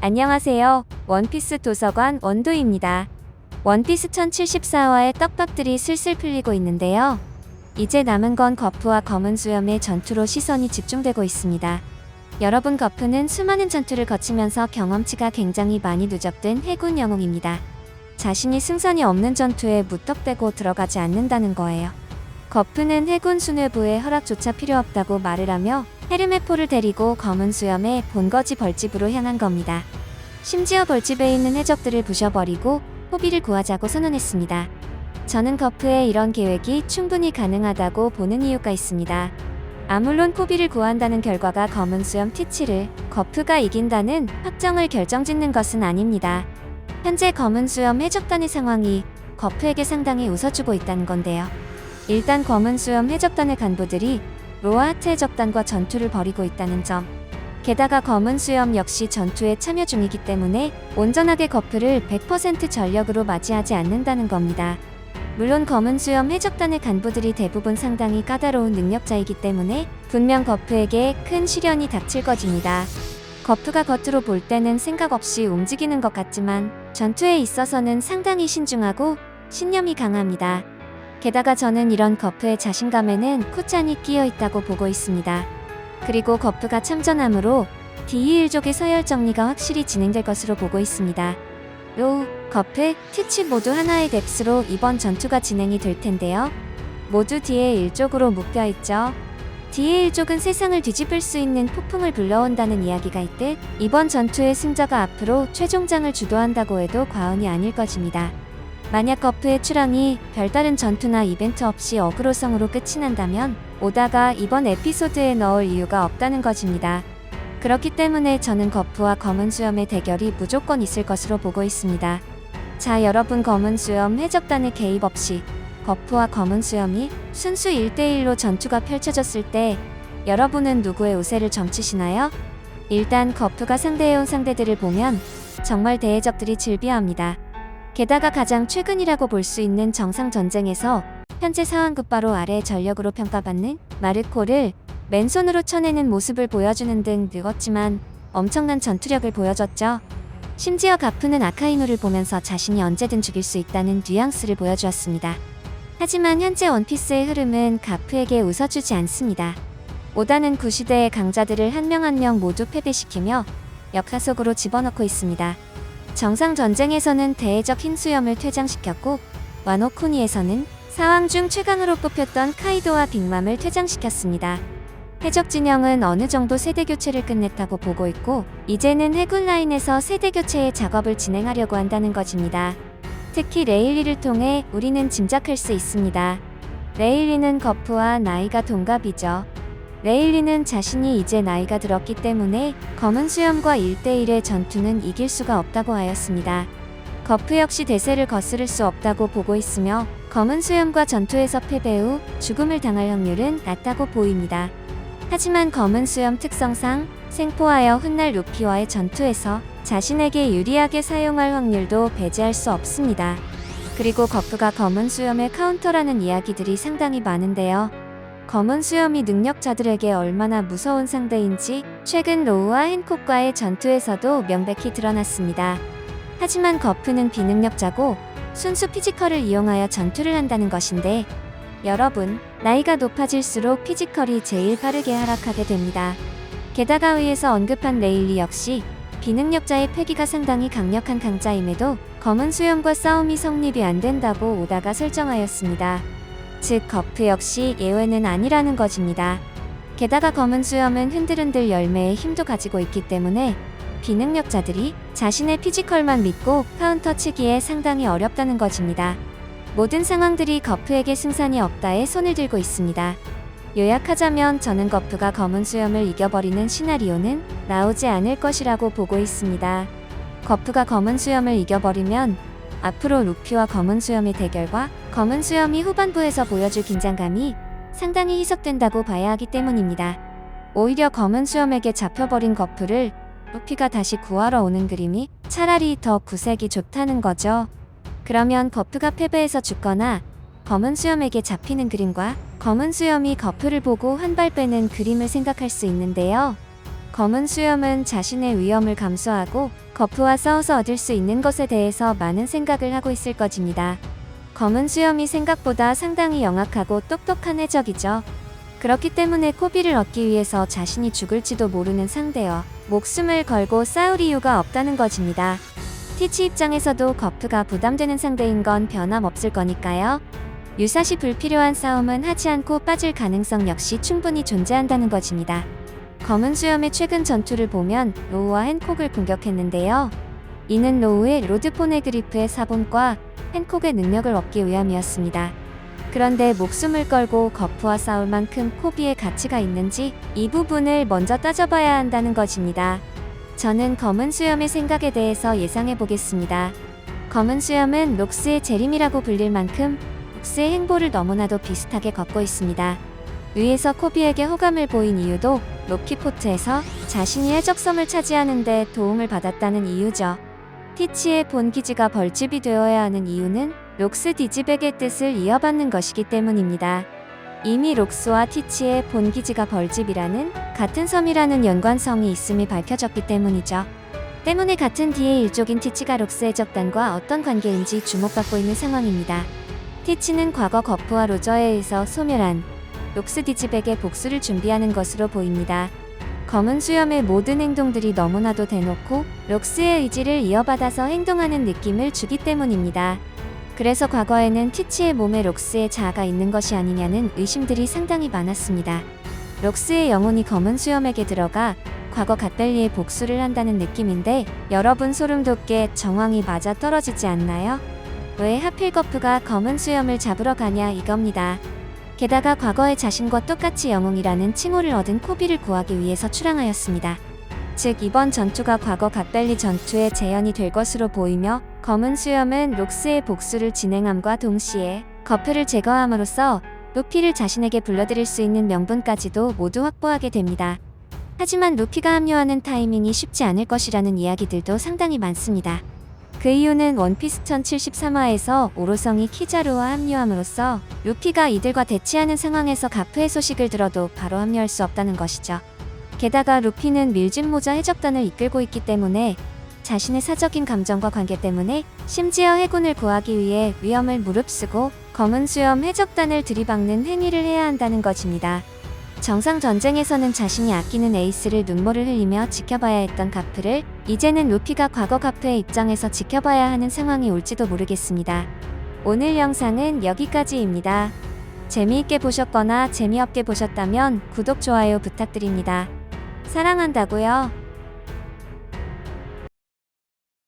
안녕하세요. 원피스 도서관 원도입니다. 원피스 1074화의 떡밥들이 슬슬 풀리고 있는데요. 이제 남은 건 거프와 검은 수염의 전투로 시선이 집중되고 있습니다. 여러분, 거프는 수많은 전투를 거치면서 경험치가 굉장히 많이 누적된 해군 영웅입니다. 자신이 승산이 없는 전투에 무턱대고 들어가지 않는다는 거예요. 거프는 해군 수뇌부의 허락조차 필요 없다고 말을 하며 헤르메포를 데리고 검은 수염의 본거지 벌집으로 향한 겁니다. 심지어 벌집에 있는 해적들을 부셔버리고 포비를 구하자고 선언했습니다. 저는 거프의 이런 계획이 충분히 가능하다고 보는 이유가 있습니다. 물론 포비를 구한다는 결과가 검은 수염 티치를 거프가 이긴다는 확정을 결정짓는 것은 아닙니다. 현재 검은 수염 해적단의 상황이 거프에게 상당히 웃어주고 있다는 건데요. 일단 검은 수염 해적단의 간부들이 로아 하트 해적단과 전투를 벌이고 있다는 점, 게다가 검은 수염 역시 전투에 참여 중이기 때문에 온전하게 거프를 100% 전력으로 맞이하지 않는다는 겁니다. 물론 검은 수염 해적단의 간부들이 대부분 상당히 까다로운 능력자이기 때문에 분명 거프에게 큰 시련이 닥칠 것입니다. 거프가 겉으로 볼 때는 생각 없이 움직이는 것 같지만 전투에 있어서는 상당히 신중하고 신념이 강합니다. 게다가 저는 이런 거프의 자신감에는 코짠이 끼어 있다고 보고 있습니다. 그리고 거프가 참전함으로 D21족의 서열 정리가 확실히 진행될 것으로 보고 있습니다. 로우, 거프, 티치 모두 하나의 뎁스로 이번 전투가 진행이 될 텐데요. 모두 D21족으로 묶여있죠. D21족은 세상을 뒤집을 수 있는 폭풍을 불러온다는 이야기가 있듯 이번 전투의 승자가 앞으로 최종장을 주도한다고 해도 과언이 아닐 것입니다. 만약 거프의 출항이 별다른 전투나 이벤트 없이 어그로성으로 끝이 난다면 오다가 이번 에피소드에 넣을 이유가 없다는 것입니다. 그렇기 때문에 저는 거프와 검은 수염의 대결이 무조건 있을 것으로 보고 있습니다. 자, 여러분, 검은 수염 해적단의 개입 없이 거프와 검은 수염이 순수 1대1로 전투가 펼쳐졌을 때 여러분은 누구의 우세를 점치시나요? 일단 거프가 상대해온 상대들을 보면 정말 대해적들이 질비합니다. 게다가 가장 최근이라고 볼 수 있는 정상전쟁에서 현재 상황급 바로 아래의 전력으로 평가받는 마르코를 맨손으로 쳐내는 모습을 보여주는 등 늙었지만 엄청난 전투력을 보여줬죠. 심지어 가프는 아카이누를 보면서 자신이 언제든 죽일 수 있다는 뉘앙스를 보여주었습니다. 하지만 현재 원피스의 흐름은 가프에게 웃어주지 않습니다. 오다는 구시대의 강자들을 한 명 한 명 모두 패배시키며 역사 속으로 집어넣고 있습니다. 정상전쟁에서는 대해적 흰수염을 퇴장시켰고 와노쿠니에서는 사왕 중 최강으로 꼽혔던 카이도와 빅맘을 퇴장시켰습니다. 해적 진영은 어느 정도 세대교체를 끝냈다고 보고 있고 이제는 해군 라인에서 세대교체의 작업을 진행하려고 한다는 것입니다. 특히 레일리를 통해 우리는 짐작할 수 있습니다. 레일리는 거프와 나이가 동갑이죠. 레일리는 자신이 이제 나이가 들었기 때문에 검은 수염과 1대1의 전투는 이길 수가 없다고 하였습니다. 거프 역시 대세를 거스를 수 없다고 보고 있으며 검은 수염과 전투에서 패배 후 죽음을 당할 확률은 낮다고 보입니다. 하지만 검은 수염 특성상 생포하여 훗날 루피와의 전투에서 자신에게 유리하게 사용할 확률도 배제할 수 없습니다. 그리고 거프가 검은 수염의 카운터라는 이야기들이 상당히 많은데요. 검은 수염이 능력자들에게 얼마나 무서운 상대인지 최근 로우와 핸콕과의 전투에서도 명백히 드러났습니다. 하지만 거프는 비능력자고 순수 피지컬을 이용하여 전투를 한다는 것인데 여러분, 나이가 높아질수록 피지컬이 제일 빠르게 하락하게 됩니다. 게다가 위에서 언급한 레일리 역시 비능력자의 패기가 상당히 강력한 강자임에도 검은 수염과 싸움이 성립이 안 된다고 오다가 설정하였습니다. 즉 거프 역시 예외는 아니라는 것입니다. 게다가 검은 수염은 흔들흔들 열매의 힘도 가지고 있기 때문에 비능력자들이 자신의 피지컬만 믿고 카운터 치기에 상당히 어렵다는 것입니다. 모든 상황들이 거프에게 승산이 없다에 손을 들고 있습니다. 요약하자면 저는 거프가 검은 수염을 이겨버리는 시나리오는 나오지 않을 것이라고 보고 있습니다. 거프가 검은 수염을 이겨버리면 앞으로 루피와 검은 수염의 대결과 검은 수염이 후반부에서 보여줄 긴장감이 상당히 희석된다고 봐야 하기 때문입니다. 오히려 검은 수염에게 잡혀버린 거프를 루피가 다시 구하러 오는 그림이 차라리 더 구색이 좋다는 거죠. 그러면 거프가 패배해서 죽거나 검은 수염에게 잡히는 그림과 검은 수염이 거프를 보고 한 발 빼는 그림을 생각할 수 있는데요. 검은 수염은 자신의 위험을 감수하고 거프와 싸워서 얻을 수 있는 것에 대해서 많은 생각을 하고 있을 것입니다. 검은 수염이 생각보다 상당히 영악하고 똑똑한 해적이죠. 그렇기 때문에 코비를 얻기 위해서 자신이 죽을지도 모르는 상대와 목숨을 걸고 싸울 이유가 없다는 것입니다. 티치 입장에서도 거프가 부담되는 상대인 건 변함없을 거니까요. 유사시 불필요한 싸움은 하지 않고 빠질 가능성 역시 충분히 존재한다는 것입니다. 검은 수염의 최근 전투를 보면 로우와 핸콕을 공격했는데요. 이는 로우의 로드 포네그리프의 사본과 핸콕의 능력을 얻기 위함이었습니다. 그런데 목숨을 걸고 거프와 싸울 만큼 코비의 가치가 있는지 이 부분을 먼저 따져봐야 한다는 것입니다. 저는 검은 수염의 생각에 대해서 예상해 보겠습니다. 검은 수염은 록스의 재림이라고 불릴 만큼 록스의 행보를 너무나도 비슷하게 걷고 있습니다. 위에서 코비에게 호감을 보인 이유도 로키포트에서 자신이 해적섬을 차지하는 데 도움을 받았다는 이유죠. 티치의 본 기지가 벌집이 되어야 하는 이유는 록스 디지백의 뜻을 이어받는 것이기 때문입니다. 이미 록스와 티치의 본 기지가 벌집이라는 같은 섬이라는 연관성이 있음이 밝혀졌기 때문이죠. 때문에 같은 D의 일족인 티치가 록스 해적단과 어떤 관계인지 주목받고 있는 상황입니다. 티치는 과거 거프와 로저에 의해서 소멸한 록스 디지백의 복수를 준비하는 것으로 보입니다. 검은 수염의 모든 행동들이 너무나도 대놓고 록스의 의지를 이어받아서 행동하는 느낌을 주기 때문입니다. 그래서 과거에는 티치의 몸에 록스의 자아가 있는 것이 아니냐는 의심들이 상당히 많았습니다. 록스의 영혼이 검은 수염에게 들어가 과거 갓벨리의 복수를 한다는 느낌인데 여러분 소름 돋게 정황이 맞아 떨어지지 않나요? 왜 하필 거프가 검은 수염을 잡으러 가냐 이겁니다. 게다가 과거의 자신과 똑같이 영웅이라는 칭호를 얻은 코비를 구하기 위해서 출항하였습니다. 즉 이번 전투가 과거 갓벨리 전투의 재현이 될 것으로 보이며 검은 수염은 록스의 복수를 진행함과 동시에 거프를 제거함으로써 루피를 자신에게 불러들일 수 있는 명분까지도 모두 확보하게 됩니다. 하지만 루피가 합류하는 타이밍이 쉽지 않을 것이라는 이야기들도 상당히 많습니다. 그 이유는 원피스 1073화에서 오로성이 키자루와 합류함으로써 루피가 이들과 대치하는 상황에서 가프의 소식을 들어도 바로 합류할 수 없다는 것이죠. 게다가 루피는 밀짚 모자 해적단을 이끌고 있기 때문에 자신의 사적인 감정과 관계 때문에 심지어 해군을 구하기 위해 위험을 무릅쓰고 검은 수염 해적단을 들이박는 행위를 해야 한다는 것입니다. 정상 전쟁에서는 자신이 아끼는 에이스를 눈물을 흘리며 지켜봐야 했던 가프를 이제는 루피가 과거 가프의 입장에서 지켜봐야 하는 상황이 올지도 모르겠습니다. 오늘 영상은 여기까지입니다. 재미있게 보셨거나 재미없게 보셨다면 구독, 좋아요 부탁드립니다. 사랑한다고요.